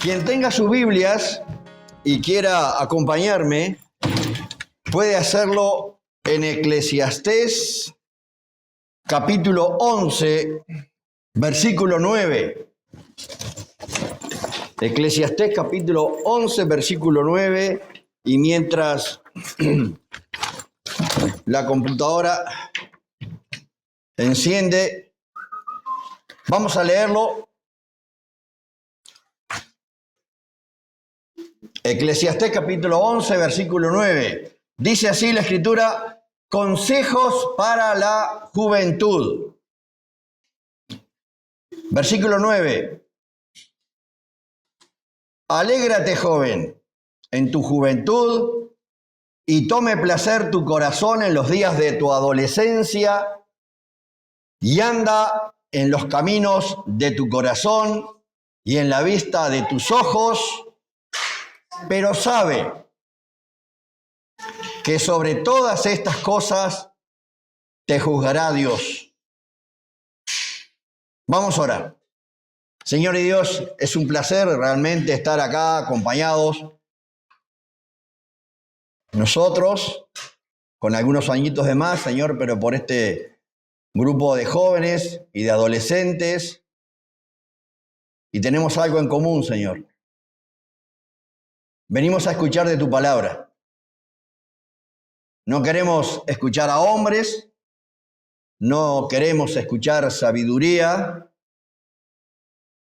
Quien tenga sus Biblias y quiera acompañarme, puede hacerlo en Eclesiastés, capítulo 11, versículo 9. Eclesiastés, capítulo 11, versículo 9. Y mientras la computadora enciende, vamos a leerlo. Eclesiastés capítulo 11, versículo 9. Dice así la Escritura: consejos para la juventud. Versículo 9. Alégrate, joven, en tu juventud, y tome placer tu corazón en los días de tu adolescencia, y anda en los caminos de tu corazón y en la vista de tus ojos, pero sabe que sobre todas estas cosas te juzgará Dios. Vamos a orar. Señor y Dios, es un placer realmente estar acá acompañados. Nosotros, con algunos añitos de más, Señor, pero por este grupo de jóvenes y de adolescentes, y tenemos algo en común, Señor. Venimos a escuchar de tu palabra. No queremos escuchar a hombres, no queremos escuchar sabiduría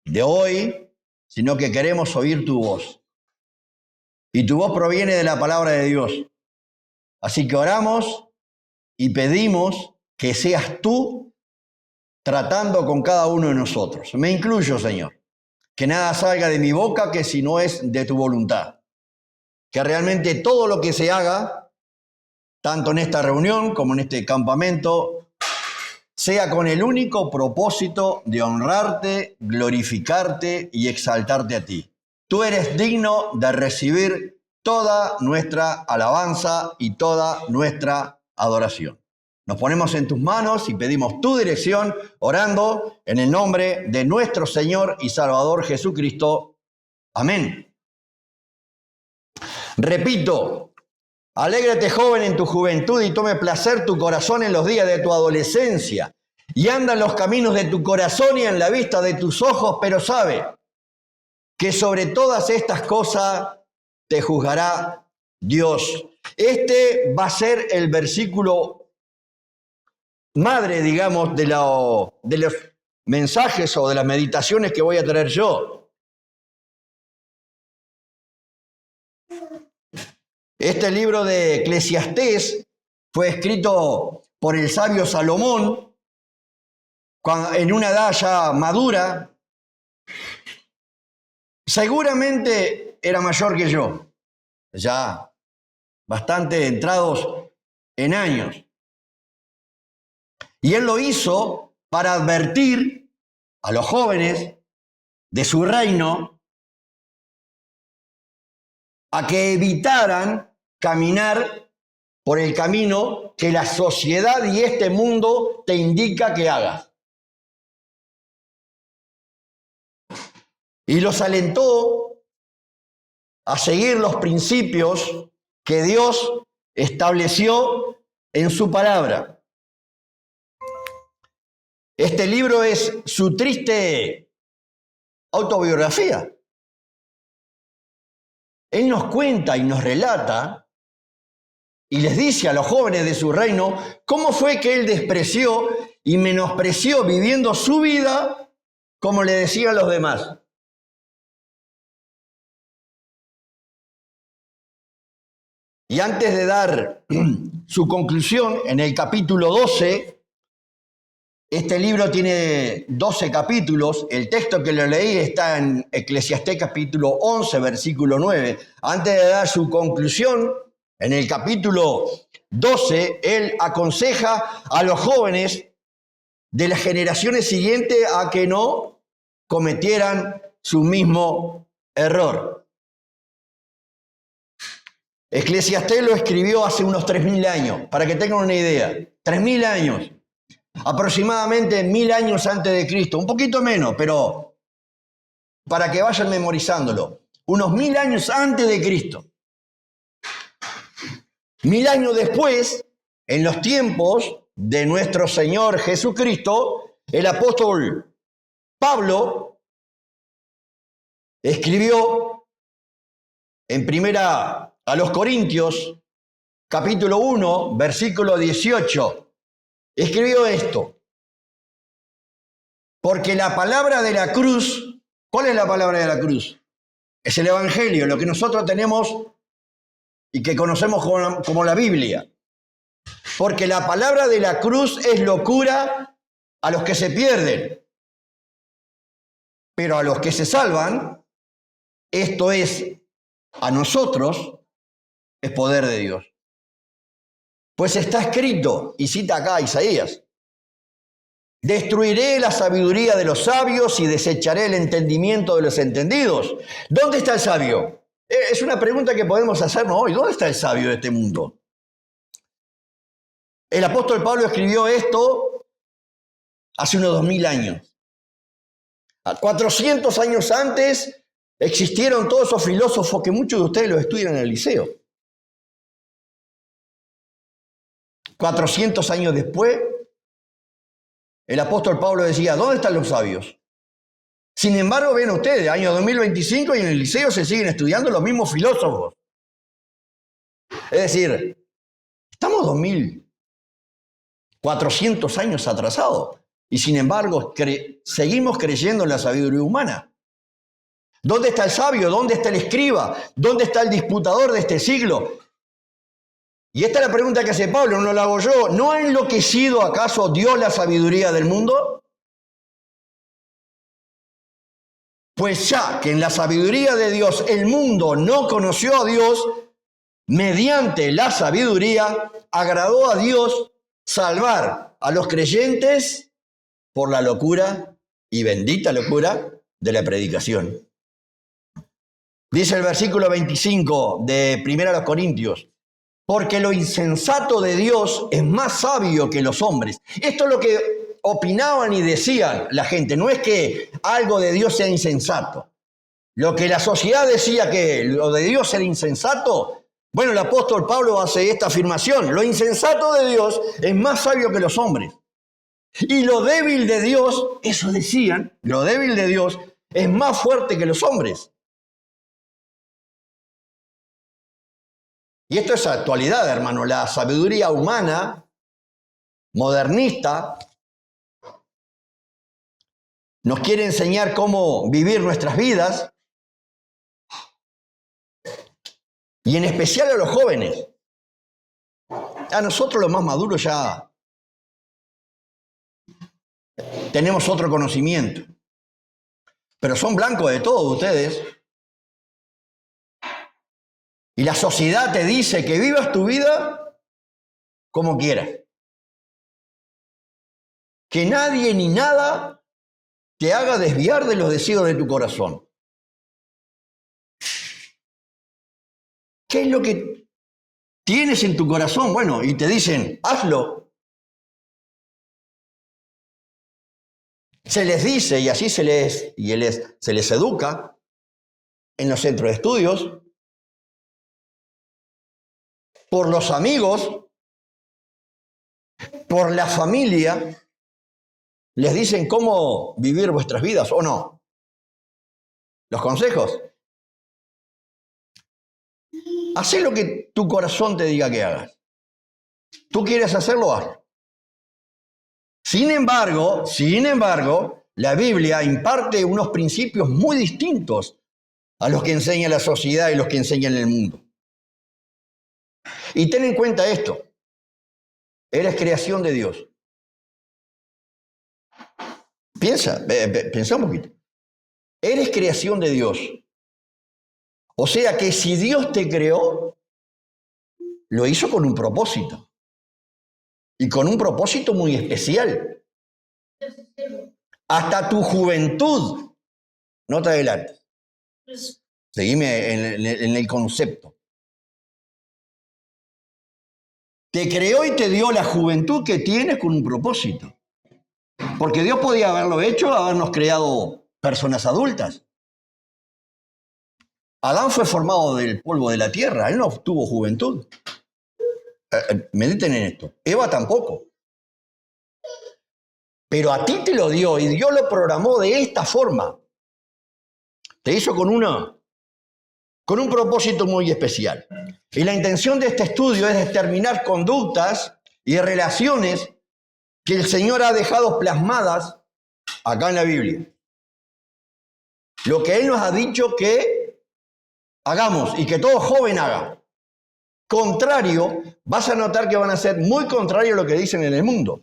de hoy, sino que queremos oír tu voz. Y tu voz proviene de la palabra de Dios. Así que oramos y pedimos que seas tú tratando con cada uno de nosotros. Me incluyo, Señor. Que nada salga de mi boca que si no es de tu voluntad. Que realmente todo lo que se haga, tanto en esta reunión como en este campamento, sea con el único propósito de honrarte, glorificarte y exaltarte a ti. Tú eres digno de recibir toda nuestra alabanza y toda nuestra adoración. Nos ponemos en tus manos y pedimos tu dirección, orando en el nombre de nuestro Señor y Salvador Jesucristo. Amén. Repito, alégrate, joven, en tu juventud, y tome placer tu corazón en los días de tu adolescencia, y anda en los caminos de tu corazón y en la vista de tus ojos, pero sabe que sobre todas estas cosas te juzgará Dios. Este va a ser el versículo madre, digamos, de los mensajes o de las meditaciones que voy a traer yo. Este libro de Eclesiastés fue escrito por el sabio Salomón en una edad ya madura. Seguramente era mayor que yo, ya bastante entrados en años. Y él lo hizo para advertir a los jóvenes de su reino a que evitaran caminar por el camino que la sociedad y este mundo te indica que hagas. Y los alentó a seguir los principios que Dios estableció en su palabra. Este libro es su triste autobiografía. Él nos cuenta y nos relata y les dice a los jóvenes de su reino cómo fue que él despreció y menospreció viviendo su vida como le decían los demás. Y antes de dar su conclusión, en el capítulo 12, este libro tiene 12 capítulos. El texto que le leí está en Eclesiastés capítulo 11, versículo 9. Antes de dar su conclusión, en el capítulo 12, él aconseja a los jóvenes de las generaciones siguientes a que no cometieran su mismo error. Eclesiastés lo escribió hace unos 3.000 años, para que tengan una idea. 3.000 años. Aproximadamente 1.000 años antes de Cristo, un poquito menos, pero para que vayan memorizándolo. Unos 1000 años antes de Cristo. 1000 años después, en los tiempos de nuestro Señor Jesucristo, el apóstol Pablo escribió en primera a los Corintios, capítulo 1, versículo 18, escribió esto: porque la palabra de la cruz, ¿cuál es la palabra de la cruz? Es el Evangelio, lo que nosotros tenemos y que conocemos como la Biblia. Porque la palabra de la cruz es locura a los que se pierden, pero a los que se salvan, esto es, a nosotros, es poder de Dios. Pues está escrito, y cita acá a Isaías: destruiré la sabiduría de los sabios y desecharé el entendimiento de los entendidos. ¿Dónde está el sabio? Es una pregunta que podemos hacernos hoy. ¿Dónde está el sabio de este mundo? El apóstol Pablo escribió esto hace unos 2000 años. 400 años antes existieron todos esos filósofos que muchos de ustedes los estudian en el liceo. 400 años después, el apóstol Pablo decía: ¿dónde están los sabios? Sin embargo, ven ustedes, año 2025 y en el liceo se siguen estudiando los mismos filósofos. Es decir, estamos 2400 años atrasados y sin embargo seguimos creyendo en la sabiduría humana. ¿Dónde está el sabio? ¿Dónde está el escriba? ¿Dónde está el disputador de este siglo? Y esta es la pregunta que hace Pablo, no la hago yo. ¿No ha enloquecido acaso Dios la sabiduría del mundo? Pues ya que en la sabiduría de Dios el mundo no conoció a Dios, mediante la sabiduría agradó a Dios salvar a los creyentes por la locura y bendita locura de la predicación. Dice el versículo 25 de 1 Corintios: porque lo insensato de Dios es más sabio que los hombres. Esto es lo que opinaban y decían la gente. No es que algo de Dios sea insensato. Lo que la sociedad decía que lo de Dios era insensato, bueno, el apóstol Pablo hace esta afirmación: lo insensato de Dios es más sabio que los hombres. Y lo débil de Dios, eso decían, lo débil de Dios es más fuerte que los hombres. Y esto es actualidad, hermano. La sabiduría humana, modernista, nos quiere enseñar cómo vivir nuestras vidas, y en especial a los jóvenes. A nosotros los más maduros ya tenemos otro conocimiento, pero son blancos de todo ustedes. Y la sociedad te dice que vivas tu vida como quieras. Que nadie ni nada te haga desviar de los deseos de tu corazón. ¿Qué es lo que tienes en tu corazón? Bueno, y te dicen, hazlo. Se les dice, y así se les educa en los centros de estudios, por los amigos, por la familia, les dicen cómo vivir vuestras vidas, ¿o no? Los consejos. Haz lo que tu corazón te diga que hagas. Tú quieres hacerlo, hazlo. Sin embargo, la Biblia imparte unos principios muy distintos a los que enseña la sociedad y los que enseñan el mundo. Y ten en cuenta esto: eres creación de Dios. Piensa un poquito. Eres creación de Dios. O sea que si Dios te creó, lo hizo con un propósito. Y con un propósito muy especial. Hasta tu juventud. No te adelantes. Seguime en el concepto. Te creó y te dio la juventud que tienes con un propósito. Porque Dios podía haberlo hecho, habernos creado personas adultas. Adán fue formado del polvo de la tierra, él no tuvo juventud. Mediten en esto. Eva tampoco. Pero a ti te lo dio y Dios lo programó de esta forma. Te hizo con un propósito muy especial. Y la intención de este estudio es determinar conductas y relaciones que el Señor ha dejado plasmadas acá en la Biblia. Lo que Él nos ha dicho que hagamos y que todo joven haga. Contrario, vas a notar que van a ser muy contrario a lo que dicen en el mundo.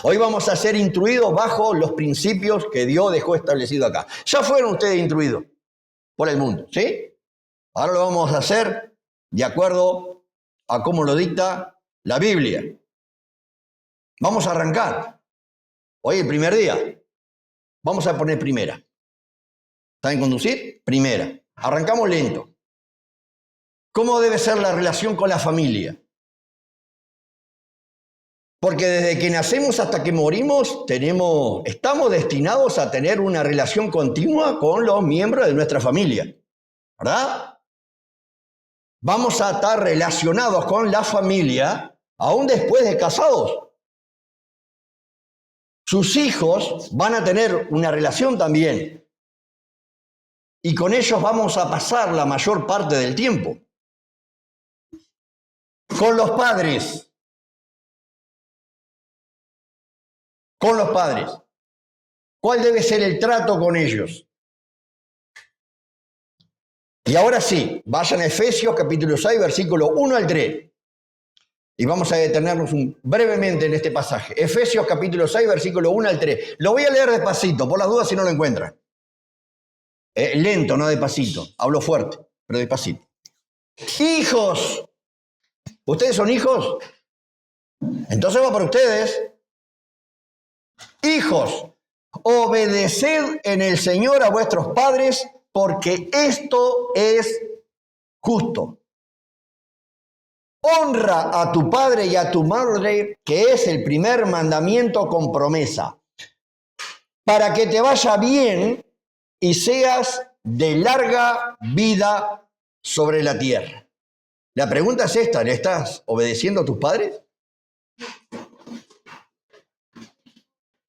Hoy vamos a ser instruidos bajo los principios que Dios dejó establecido acá. Ya fueron ustedes instruidos por el mundo, ¿sí? Ahora lo vamos a hacer de acuerdo a cómo lo dicta la Biblia. Vamos a arrancar. Hoy el primer día. Vamos a poner primera. ¿Saben conducir? Primera. Arrancamos lento. ¿Cómo debe ser la relación con la familia? Porque desde que nacemos hasta que morimos, estamos destinados a tener una relación continua con los miembros de nuestra familia. ¿Verdad? Vamos a estar relacionados con la familia aún después de casados. Sus hijos van a tener una relación también. Y con ellos vamos a pasar la mayor parte del tiempo. Con los padres. Con los padres. ¿Cuál debe ser el trato con ellos? Y ahora sí, vayan a Efesios capítulo 6, versículo 1 al 3. Y vamos a detenernos brevemente en este pasaje. Efesios capítulo 6, versículo 1 al 3. Lo voy a leer despacito, por las dudas si no lo encuentran. Lento, no despacito. Hablo fuerte, pero despacito. Hijos. ¿Ustedes son hijos? Entonces va para ustedes. Hijos, obedeced en el Señor a vuestros padres, porque esto es justo. Honra a tu padre y a tu madre, que es el primer mandamiento con promesa, para que te vaya bien y seas de larga vida sobre la tierra. La pregunta es esta, ¿le estás obedeciendo a tus padres?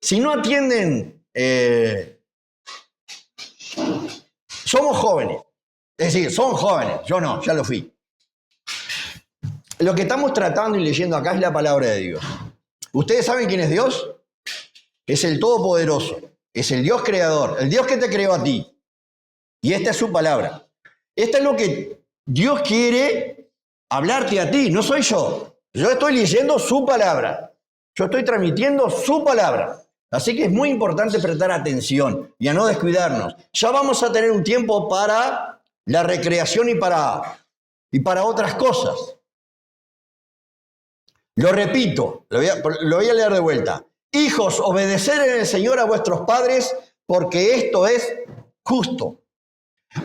Si no atienden, somos jóvenes, es decir, son jóvenes, yo no, ya lo fui. Lo que estamos tratando y leyendo acá es la palabra de Dios. ¿Ustedes saben quién es Dios? Es el Todopoderoso, es el Dios creador, el Dios que te creó a ti. Y esta es su palabra. Esta es lo que Dios quiere hablarte a ti, no soy yo. Yo estoy leyendo su palabra, yo estoy transmitiendo su palabra. Así que es muy importante prestar atención y a no descuidarnos. Ya vamos a tener un tiempo para la recreación y para otras cosas. Lo repito, lo voy a leer de vuelta. Hijos, obedecer en el Señor a vuestros padres, porque esto es justo.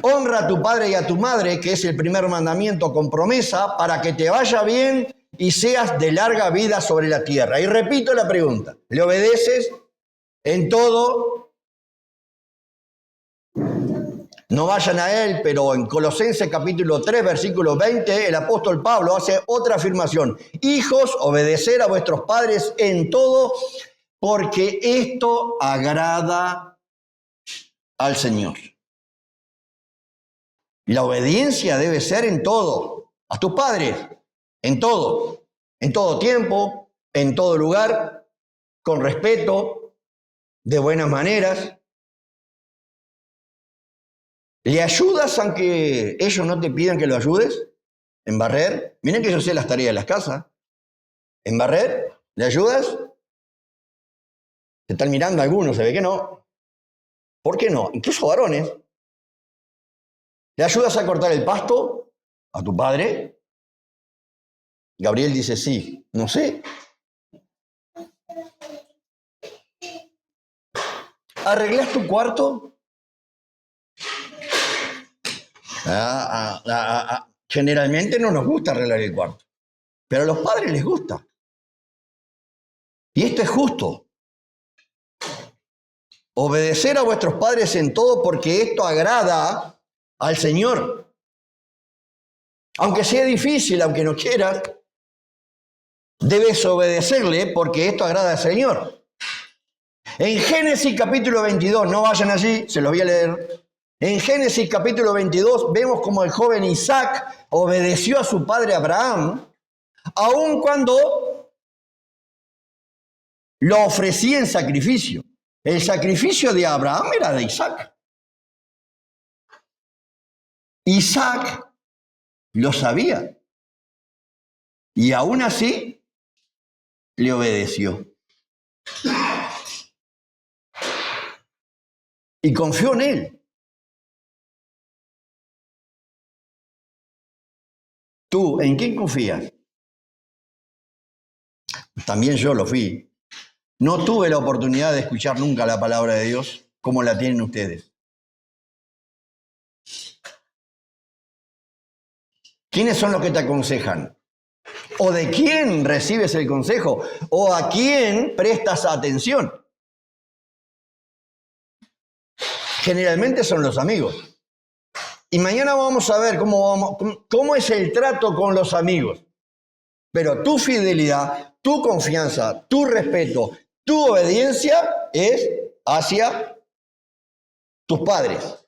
Honra a tu padre y a tu madre, que es el primer mandamiento con promesa, para que te vaya bien y seas de larga vida sobre la tierra. Y repito la pregunta, ¿le obedeces en todo? No vayan a él, pero en Colosenses capítulo 3, versículo 20, el apóstol Pablo hace otra afirmación. Hijos, obedecer a vuestros padres en todo, porque esto agrada al Señor. La obediencia debe ser en todo, a tus padres, en todo tiempo, en todo lugar, con respeto, de buenas maneras. ¿Le ayudas aunque ellos no te pidan que lo ayudes? ¿En barrer? Miren que yo sé las tareas de las casas. ¿En barrer? ¿Le ayudas? Se están mirando algunos, se ve que no. ¿Por qué no? Incluso varones. ¿Le ayudas a cortar el pasto a tu padre? Gabriel dice sí. No sé. ¿Arreglás tu cuarto? Generalmente no nos gusta arreglar el cuarto, pero a los padres les gusta. Y esto es justo. Obedecer a vuestros padres en todo, porque esto agrada al Señor. Aunque sea difícil, aunque no quieras, debes obedecerle porque esto agrada al Señor. En Génesis capítulo 22, no vayan allí, se los voy a leer. En Génesis capítulo 22 vemos como el joven Isaac obedeció a su padre Abraham, aun cuando lo ofrecía en sacrificio. El sacrificio de Abraham era de Isaac. Isaac lo sabía y aún así le obedeció. Y confió en él. ¿Tú en quién confías? También yo lo fui. No tuve la oportunidad de escuchar nunca la palabra de Dios como la tienen ustedes. ¿Quiénes son los que te aconsejan? ¿O de quién recibes el consejo? ¿O a quién prestas atención? Generalmente son los amigos. Y mañana vamos a ver cómo es el trato con los amigos. Pero tu fidelidad, tu confianza, tu respeto, tu obediencia es hacia tus padres.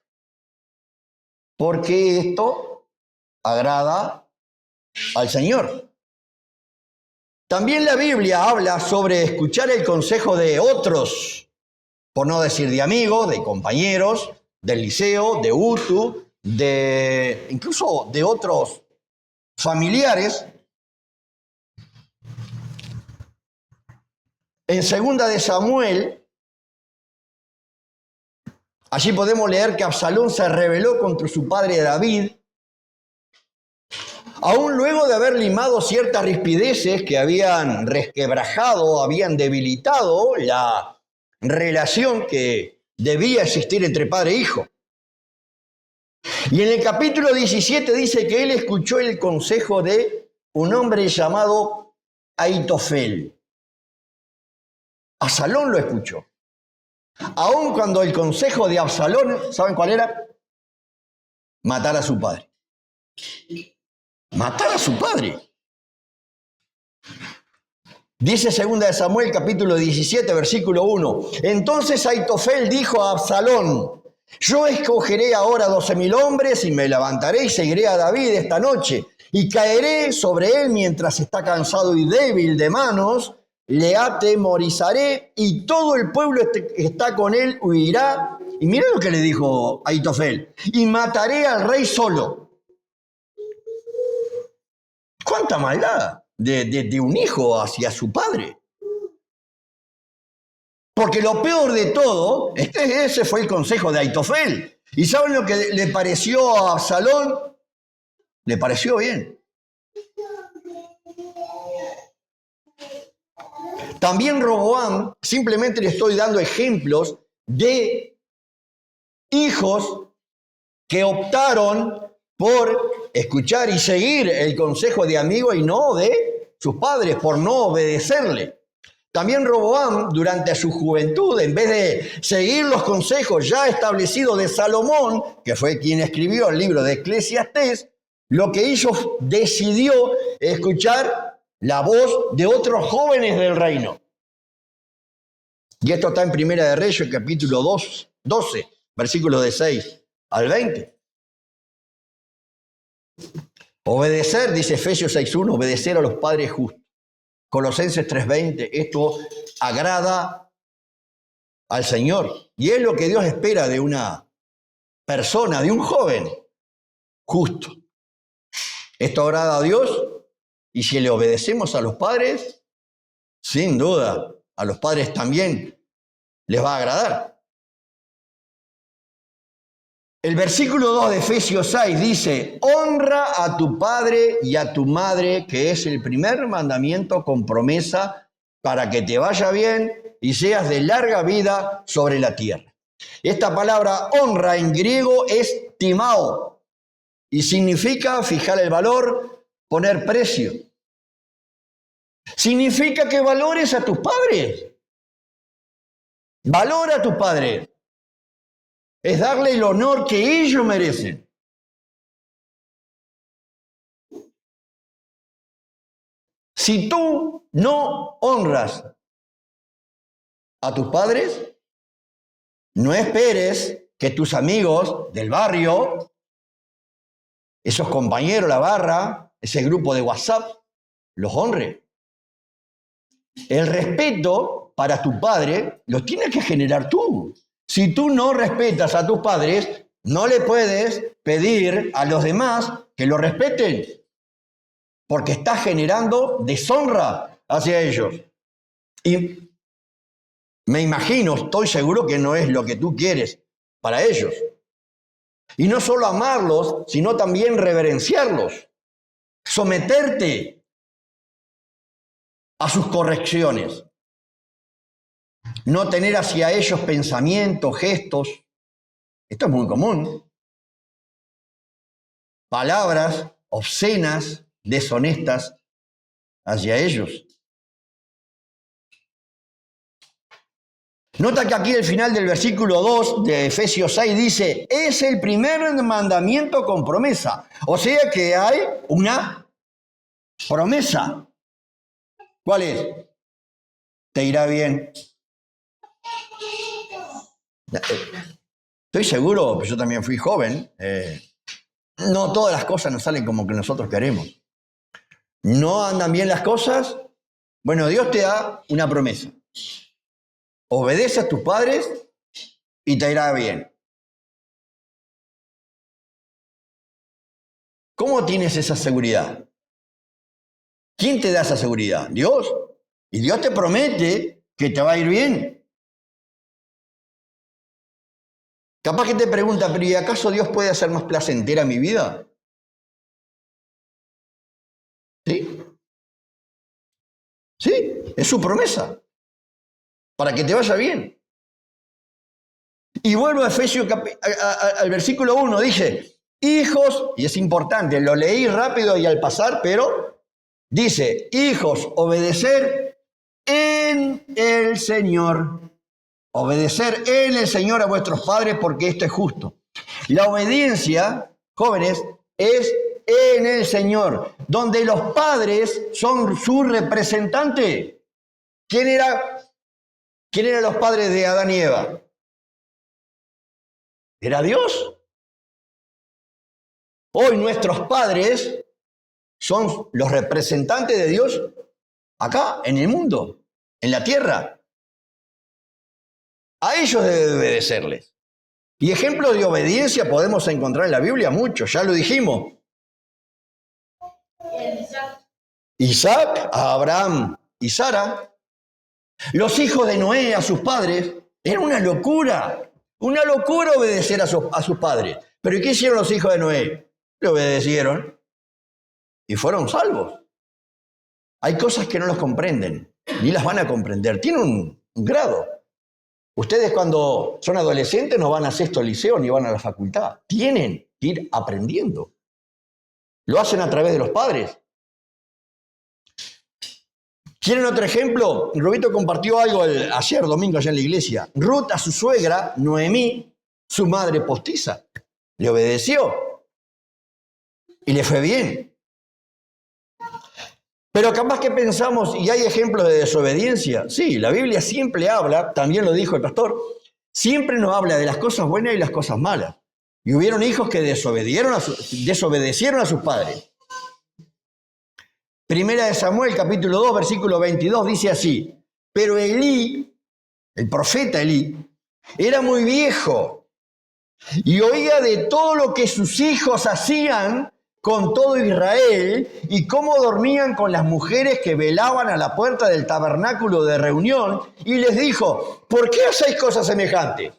Porque esto agrada al Señor. También la Biblia habla sobre escuchar el consejo de otros, por no decir de amigos, de compañeros, del liceo, de UTU, incluso de otros familiares. En 2 de Samuel, allí podemos leer que Absalón se rebeló contra su padre David, aún luego de haber limado ciertas rispideces que habían resquebrajado, habían debilitado la relación que debía existir entre padre e hijo. Y en el capítulo 17 dice que él escuchó el consejo de un hombre llamado Ahitofel. Absalón lo escuchó. Aun cuando el consejo de Absalón, ¿saben cuál era? Matar a su padre. Matar a su padre. Dice 2 de Samuel capítulo 17 versículo 1. Entonces Ahitofel dijo a Absalón: yo escogeré ahora 12,000 hombres y me levantaré y seguiré a David esta noche y caeré sobre él mientras está cansado y débil de manos, le atemorizaré y todo el pueblo que está con él huirá. Y mira lo que le dijo Ahitofel: y mataré al rey solo. ¿Cuánta maldad de un hijo hacia su padre? Porque lo peor de todo es que ese fue el consejo de Ahitofel. ¿Y saben lo que le pareció a Absalón? Le pareció bien. También Roboam, simplemente le estoy dando ejemplos de hijos que optaron por escuchar y seguir el consejo de amigos y no de sus padres, por no obedecerle. También Roboam, durante su juventud, en vez de seguir los consejos ya establecidos de Salomón, que fue quien escribió el libro de Eclesiastés, lo que hizo, decidió escuchar la voz de otros jóvenes del reino. Y esto está en Primera de Reyes, capítulo 12, versículos de 6 al 20. Obedecer, dice Efesios 6:1, obedecer a los padres justos. Colosenses 3:20, esto agrada al Señor. Y es lo que Dios espera de una persona, de un joven justo. Esto agrada a Dios y si le obedecemos a los padres, sin duda, a los padres también les va a agradar. El versículo 2 de Efesios 6 dice: honra a tu padre y a tu madre, que es el primer mandamiento con promesa para que te vaya bien y seas de larga vida sobre la tierra. Esta palabra honra en griego es timao y significa fijar el valor, poner precio. Significa que valores a tus padres. Valora a tus padres. Es darle el honor que ellos merecen. Si tú no honras a tus padres, no esperes que tus amigos del barrio, esos compañeros, la barra, ese grupo de WhatsApp, los honre. El respeto para tu padre lo tienes que generar tú. Si tú no respetas a tus padres, no le puedes pedir a los demás que lo respeten, porque estás generando deshonra hacia ellos. Y me imagino, estoy seguro que no es lo que tú quieres para ellos. Y no solo amarlos, sino también reverenciarlos, someterte a sus correcciones, no tener hacia ellos pensamientos, gestos. Esto es muy común. Palabras obscenas, deshonestas hacia ellos. Nota que aquí el final del versículo 2 de Efesios 6 dice, es el primer mandamiento con promesa. O sea que hay una promesa. ¿Cuál es? Te irá bien. Estoy seguro, yo también fui joven, no todas las cosas nos salen como que nosotros queremos. ¿No andan bien las cosas? Bueno, Dios te da una promesa. Obedece a tus padres y te irá bien. ¿Cómo tienes esa seguridad? ¿Quién te da esa seguridad? Dios. Y Dios te promete que te va a ir bien. Capaz que te pregunta, pero ¿y acaso Dios puede hacer más placentera mi vida? ¿Sí? Sí, es su promesa. Para que te vaya bien. Y vuelvo a Efesios al versículo 1, dice, hijos, y es importante, lo leí rápido y al pasar, pero dice, hijos, obedecer en el Señor. Obedecer en el Señor a vuestros padres porque esto es justo. La obediencia, jóvenes, es en el Señor, donde los padres son su representante. ¿Quién eran los padres de Adán y Eva? Era Dios. Hoy nuestros padres son los representantes de Dios acá, en el mundo, en la tierra. A ellos debe obedecerles. Y ejemplos de obediencia podemos encontrar en la Biblia muchos, ya lo dijimos. Isaac, a Abraham y Sara. Los hijos de Noé a sus padres. Era una locura obedecer a sus padres. ¿Pero ¿y qué hicieron los hijos de Noé? Le obedecieron y fueron salvos. Hay cosas que no los comprenden, ni las van a comprender. Tienen un grado. Ustedes cuando son adolescentes no van a sexto liceo ni van a la facultad. Tienen que ir aprendiendo. Lo hacen a través de los padres. ¿Quieren otro ejemplo? Roberto compartió algo ayer domingo allá en la iglesia. Ruth a su suegra, Noemí, su madre postiza, le obedeció y le fue bien. Pero capaz que pensamos, y hay ejemplos de desobediencia. Sí, la Biblia siempre habla, también lo dijo el pastor, siempre nos habla de las cosas buenas y las cosas malas. Y hubieron hijos que desobedecieron a sus padres. Primera de Samuel, capítulo 2, versículo 22, dice así, pero Elí, el profeta Elí, era muy viejo y oía de todo lo que sus hijos hacían con todo Israel y cómo dormían con las mujeres que velaban a la puerta del tabernáculo de reunión y les dijo, ¿por qué hacéis cosas semejantes?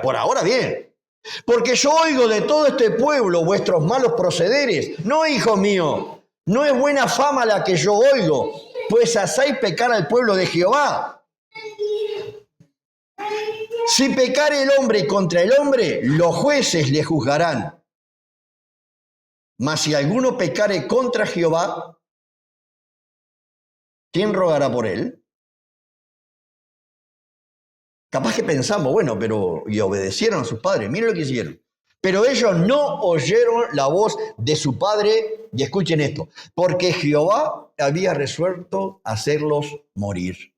Por ahora bien, porque yo oigo de todo este pueblo vuestros malos procederes. No, hijo mío, no es buena fama la que yo oigo, pues hacéis pecar al pueblo de Jehová. Si pecare el hombre contra el hombre, los jueces le juzgarán. Mas si alguno pecare contra Jehová, ¿quién rogará por él? Capaz que pensamos, bueno, pero y obedecieron a sus padres. Miren lo que hicieron. Pero ellos no oyeron la voz de su padre, y escuchen esto, porque Jehová había resuelto hacerlos morir.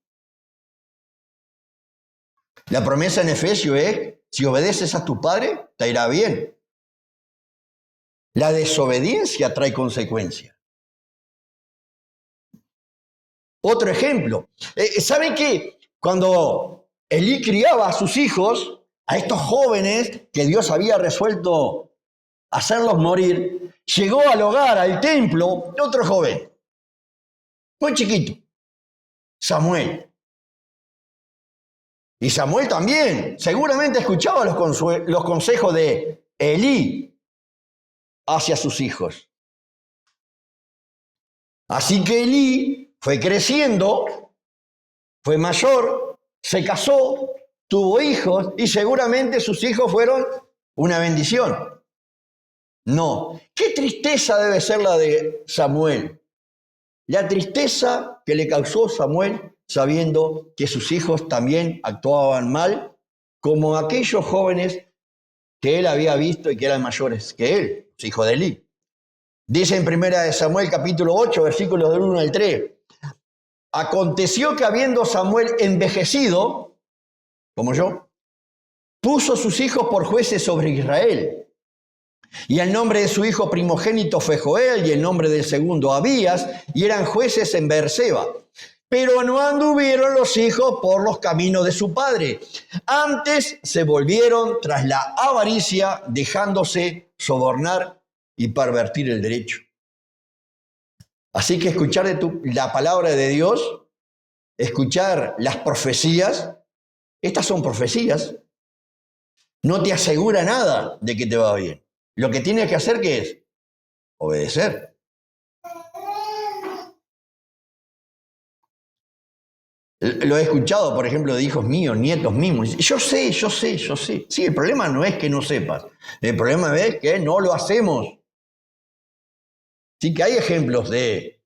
La promesa en Efesios es, si obedeces a tu padre, te irá bien. La desobediencia trae consecuencias. Otro ejemplo. ¿Saben qué? Cuando Elí criaba a sus hijos, a estos jóvenes que Dios había resuelto hacerlos morir, llegó al hogar, al templo, de otro joven, muy chiquito, Samuel. Y Samuel también, seguramente escuchaba los consejos de Elí hacia sus hijos. Así que Elí fue creciendo, fue mayor, se casó, tuvo hijos y seguramente sus hijos fueron una bendición. No, qué tristeza debe ser la de Samuel. La tristeza que le causó Samuel sabiendo que sus hijos también actuaban mal, como aquellos jóvenes que él había visto y que eran mayores que él, los hijos de Elí. Dice en 1 Samuel capítulo 8, versículos del 1 al 3. Aconteció que habiendo Samuel envejecido, como yo, puso sus hijos por jueces sobre Israel. Y el nombre de su hijo primogénito fue Joel, y el nombre del segundo Abías, y eran jueces en Beerseba. Pero no anduvieron los hijos por los caminos de su padre. Antes se volvieron tras la avaricia, dejándose sobornar y pervertir el derecho. Así que escuchar la palabra de Dios, escuchar las profecías, estas son profecías, no te asegura nada de que te va bien. Lo que tienes que hacer, ¿qué es? Obedecer. Lo he escuchado, por ejemplo, de hijos míos, nietos míos. Yo sé. Sí, el problema no es que no sepas. El problema es que no lo hacemos. Sí que hay ejemplos de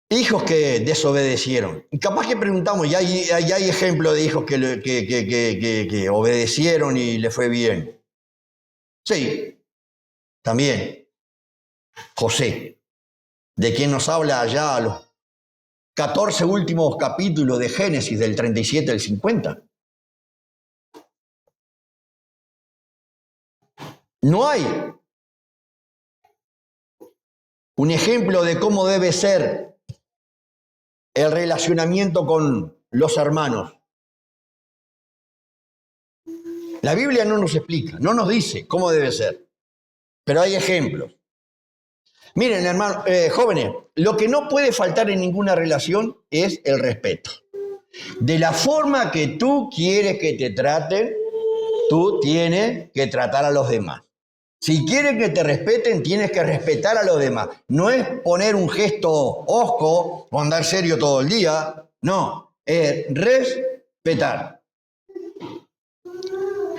hijos que desobedecieron. Y capaz que preguntamos, ya hay ejemplos de hijos que obedecieron y le fue bien. Sí, también. José, de quien nos habla allá a los 14 últimos capítulos de Génesis, del 37 al 50. No hay un ejemplo de cómo debe ser el relacionamiento con los hermanos. La Biblia no nos explica, no nos dice cómo debe ser, pero hay ejemplos. Miren, hermanos, jóvenes, lo que no puede faltar en ninguna relación es el respeto. De la forma que tú quieres que te traten, tú tienes que tratar a los demás. Si quieres que te respeten, tienes que respetar a los demás. No es poner un gesto hosco o andar serio todo el día. No, es respetar.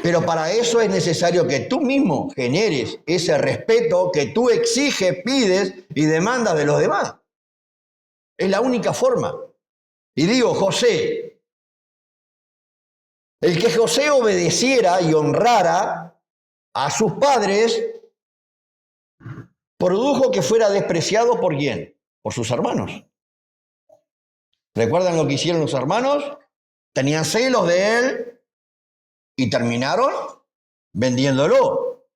Pero para eso es necesario que tú mismo generes ese respeto que tú exiges, pides y demandas de los demás. Es la única forma. Y digo, José, el que José obedeciera y honrara a sus padres, produjo que fuera despreciado ¿por quién? Por sus hermanos. ¿Recuerdan lo que hicieron los hermanos? Tenían celos de él y terminaron vendiéndolo.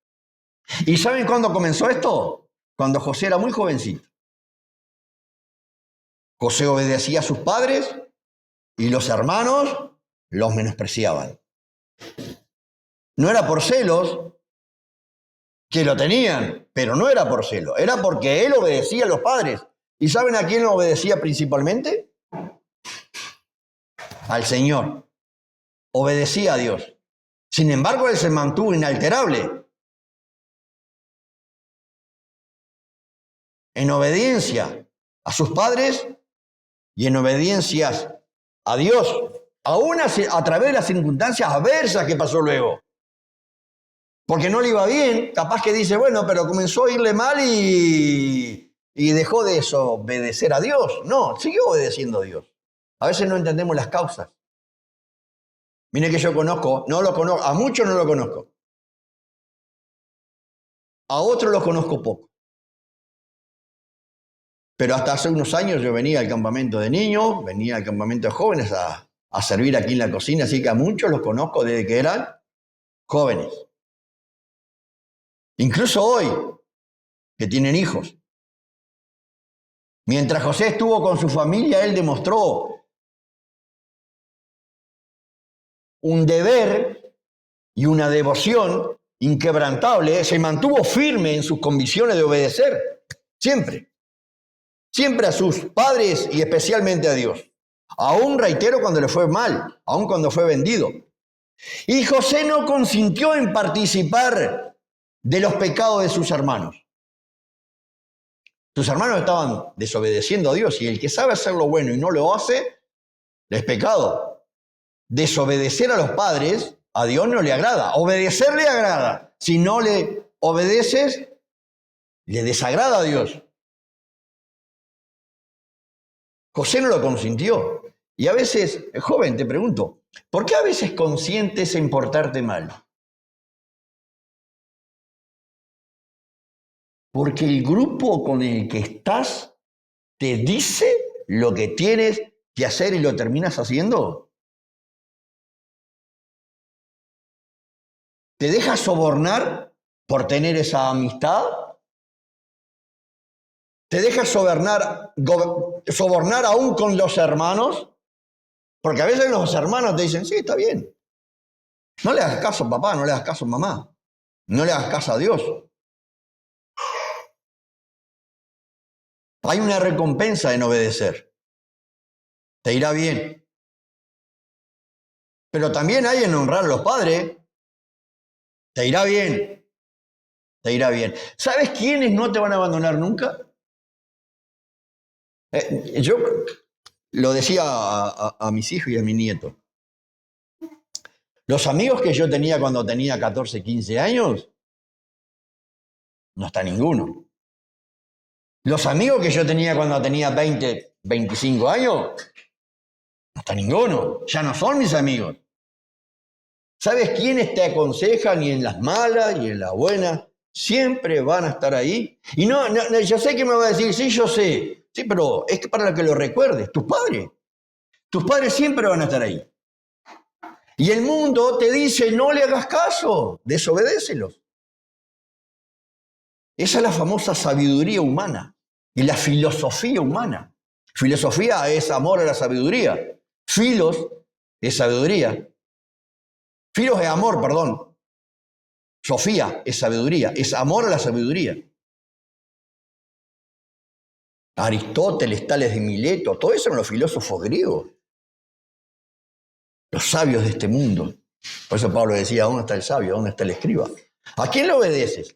¿Y saben cuándo comenzó esto? Cuando José era muy jovencito. José obedecía a sus padres y los hermanos los menospreciaban. No era por celos, que lo tenían, pero no era por celo, era porque él obedecía a los padres. ¿Y saben a quién obedecía principalmente? Al Señor. Obedecía a Dios. Sin embargo, él se mantuvo inalterable. En obediencia a sus padres y en obediencia a Dios, aún a través de las circunstancias adversas que pasó luego. Porque no le iba bien, capaz que dice, bueno, pero comenzó a irle mal y dejó de obedecer a Dios. No, siguió obedeciendo a Dios. A veces no entendemos las causas. Mire que yo conozco, no lo conozco, a muchos no lo conozco. a otros los conozco poco. Pero hasta hace unos años yo venía al campamento de niños, venía al campamento de jóvenes a servir aquí en la cocina, así que a muchos los conozco desde que eran jóvenes. Incluso hoy, que tienen hijos. Mientras José estuvo con su familia, él demostró un deber y una devoción inquebrantable. Se mantuvo firme en sus convicciones de obedecer, siempre. Siempre a sus padres y especialmente a Dios. Aún, reitero, cuando le fue mal, aún cuando fue vendido. Y José no consintió en participar de los pecados de sus hermanos. Sus hermanos estaban desobedeciendo a Dios y el que sabe hacer lo bueno y no lo hace, es pecado. Desobedecer a los padres, a Dios no le agrada. Obedecer le agrada. Si no le obedeces, le desagrada a Dios. José no lo consintió. Y a veces, joven, te pregunto, ¿por qué a veces consientes en portarte mal? Porque el grupo con el que estás te dice lo que tienes que hacer y lo terminas haciendo. ¿Te dejas sobornar por tener esa amistad? ¿Te dejas sobornar aún con los hermanos? Porque a veces los hermanos te dicen, sí, está bien. No le hagas caso a papá, no le hagas caso a mamá. No le hagas caso a Dios. Hay una recompensa en obedecer. Te irá bien. Pero también hay en honrar a los padres. Te irá bien. Te irá bien. ¿Sabes quiénes no te van a abandonar nunca? Yo lo decía a mis hijos y a mi nieto. Los amigos que yo tenía cuando tenía 14, 15 años, no está ninguno. Los amigos que yo tenía cuando tenía 20, 25 años, no está ninguno. Ya no son mis amigos. ¿Sabes quiénes te aconsejan y en las malas y en las buenas? Siempre van a estar ahí. Y no, yo sé que me va a decir, sí, yo sé. Sí, pero es para que lo recuerdes. Tus padres. Tus padres siempre van a estar ahí. Y el mundo te dice, no le hagas caso, desobedécelos. Esa es la famosa sabiduría humana y la filosofía humana. Filosofía es amor a la sabiduría. Filos es sabiduría. Filos es amor, perdón. Sofía es sabiduría, es amor a la sabiduría. Aristóteles, Tales de Mileto, todo eso eran los filósofos griegos. Los sabios de este mundo. Por eso Pablo decía, ¿dónde está el sabio? ¿Dónde está el escriba? ¿A quién le obedeces?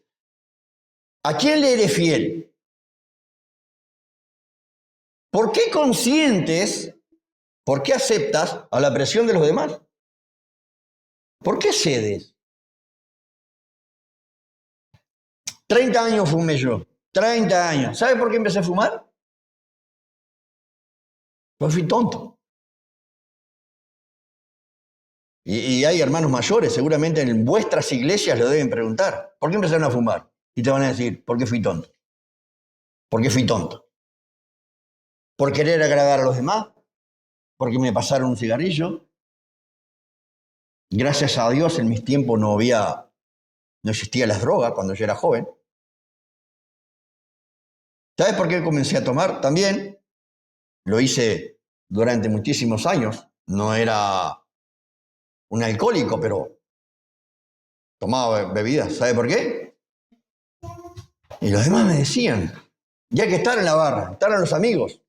¿A quién le eres fiel? ¿Por qué consientes, por qué aceptas a la presión de los demás? ¿Por qué cedes? 30 años fumé yo. 30 años. ¿Sabe por qué empecé a fumar? Pues fui tonto. Y hay hermanos mayores, seguramente en vuestras iglesias lo deben preguntar. ¿Por qué empezaron a fumar? Y te van a decir, ¿por qué fui tonto? ¿Por qué fui tonto? ¿Por querer agradar a los demás? ¿Porque me pasaron un cigarrillo? Gracias a Dios en mis tiempos no existían las drogas cuando yo era joven. ¿Sabes por qué comencé a tomar? También lo hice durante muchísimos años. No era un alcohólico, pero tomaba bebidas. ¿Sabe por qué? Y los demás me decían, ya hay que estar en la barra, estar a los amigos.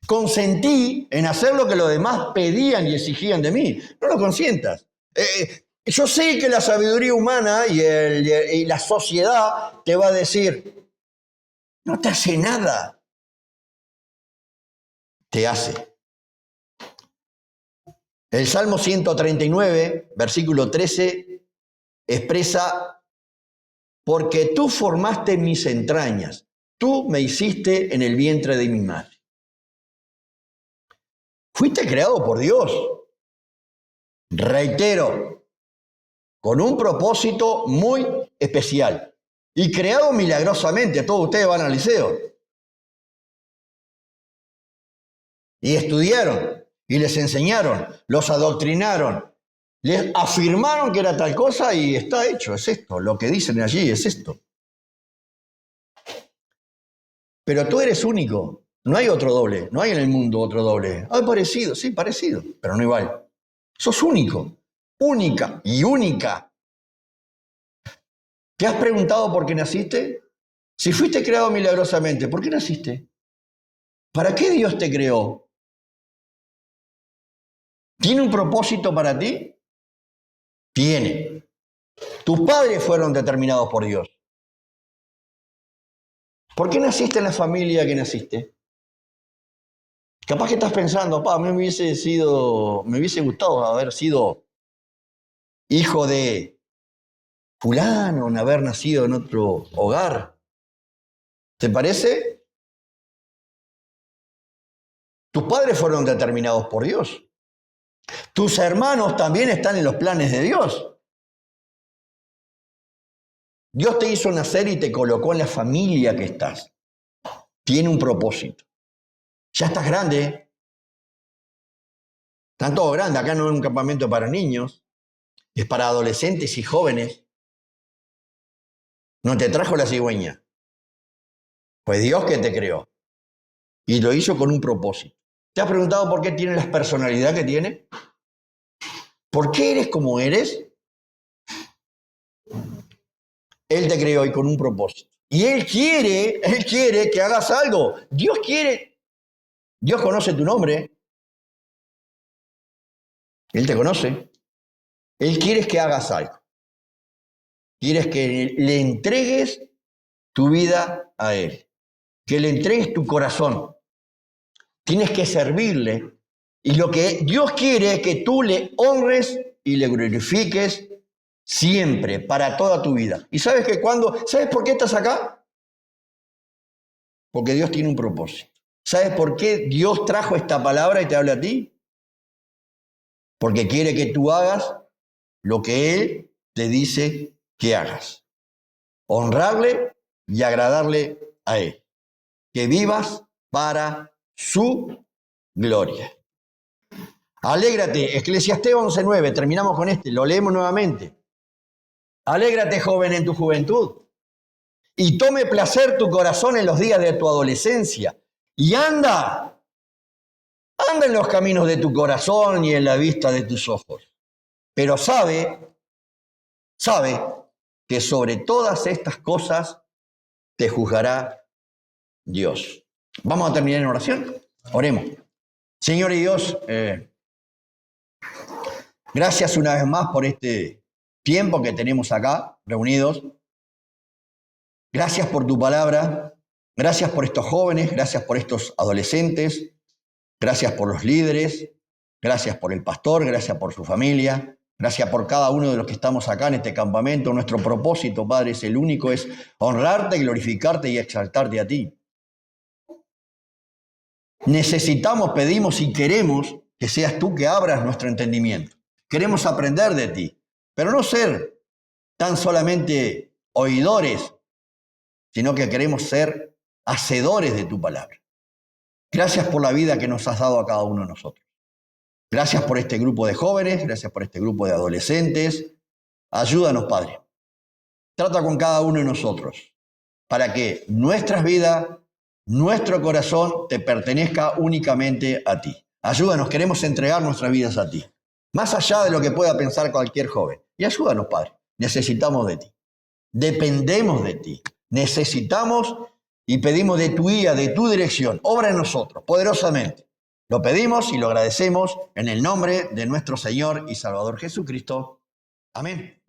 Consentí en hacer lo que los demás pedían y exigían de mí. No lo consientas. Yo sé que la sabiduría humana y la sociedad te va a decir, no te hace nada. Te hace. El Salmo 139, versículo 13, expresa, porque tú formaste mis entrañas, tú me hiciste en el vientre de mi madre. Fuiste creado por Dios. Reitero, con un propósito muy especial. y creado milagrosamente. Todos ustedes van al liceo. Y estudiaron, y les enseñaron, los adoctrinaron, les afirmaron que era tal cosa y está hecho, es esto. Lo que dicen allí es esto. Pero tú eres único. No hay otro doble. No hay en el mundo otro doble. Hay parecido, sí, parecido, pero no igual. Sos único. Única y única. ¿Te has preguntado por qué naciste? Si fuiste creado milagrosamente, ¿por qué naciste? ¿Para qué Dios te creó? ¿Tiene un propósito para ti? Tiene. Tus padres fueron determinados por Dios. ¿Por qué naciste en la familia que naciste? Capaz que estás pensando, a mí me hubiese gustado haber sido hijo de fulano, haber nacido en otro hogar. ¿Te parece? Tus padres fueron determinados por Dios. Tus hermanos también están en los planes de Dios. Dios te hizo nacer y te colocó en la familia que estás. Tiene un propósito. Ya estás grande. Están todos grandes. Acá no es un campamento para niños. Es para adolescentes y jóvenes. No te trajo la cigüeña. Fue Dios que te creó. Y lo hizo con un propósito. ¿Te has preguntado por qué tiene la personalidad que tiene? ¿Por qué eres como eres? Él te creó y con un propósito. Y Él quiere que hagas algo. Dios conoce tu nombre. Él te conoce. Él quiere que hagas algo. Quieres que le entregues tu vida a Él. Que le entregues tu corazón. Tienes que servirle. Y lo que Dios quiere es que tú le honres y le glorifiques siempre, para toda tu vida. ¿Y sabes por qué estás acá? Porque Dios tiene un propósito. ¿Sabes por qué Dios trajo esta palabra y te habla a ti? Porque quiere que tú hagas lo que Él te dice que hagas. Honrarle y agradarle a Él. Que vivas para su gloria. Alégrate, Eclesiastés 11:9, terminamos con lo leemos nuevamente. Alégrate, joven, en tu juventud, y tome placer tu corazón en los días de tu adolescencia, y anda en los caminos de tu corazón y en la vista de tus ojos. Pero sabe que sobre todas estas cosas te juzgará Dios. Vamos a terminar en oración. Oremos. Señor y Dios, gracias una vez más por este tiempo que tenemos acá reunidos. Gracias por tu palabra. Gracias por estos jóvenes. Gracias por estos adolescentes. Gracias por los líderes. Gracias por el pastor. Gracias por su familia. Gracias por cada uno de los que estamos acá en este campamento. Nuestro propósito, Padre, es el único, es honrarte, glorificarte y exaltarte a ti. Necesitamos, pedimos y queremos que seas tú que abras nuestro entendimiento. Queremos aprender de ti, pero no ser tan solamente oidores, sino que queremos ser hacedores de tu palabra. Gracias por la vida que nos has dado a cada uno de nosotros. Gracias por este grupo de jóvenes, gracias por este grupo de adolescentes. Ayúdanos, Padre. Trata con cada uno de nosotros para que nuestras vidas, nuestro corazón te pertenezca únicamente a ti. Ayúdanos, queremos entregar nuestras vidas a ti. Más allá de lo que pueda pensar cualquier joven. Y ayúdanos, Padre. Necesitamos de ti. Dependemos de ti. Necesitamos y pedimos de tu guía, de tu dirección. Obra en nosotros, poderosamente. Lo pedimos y lo agradecemos en el nombre de nuestro Señor y Salvador Jesucristo. Amén.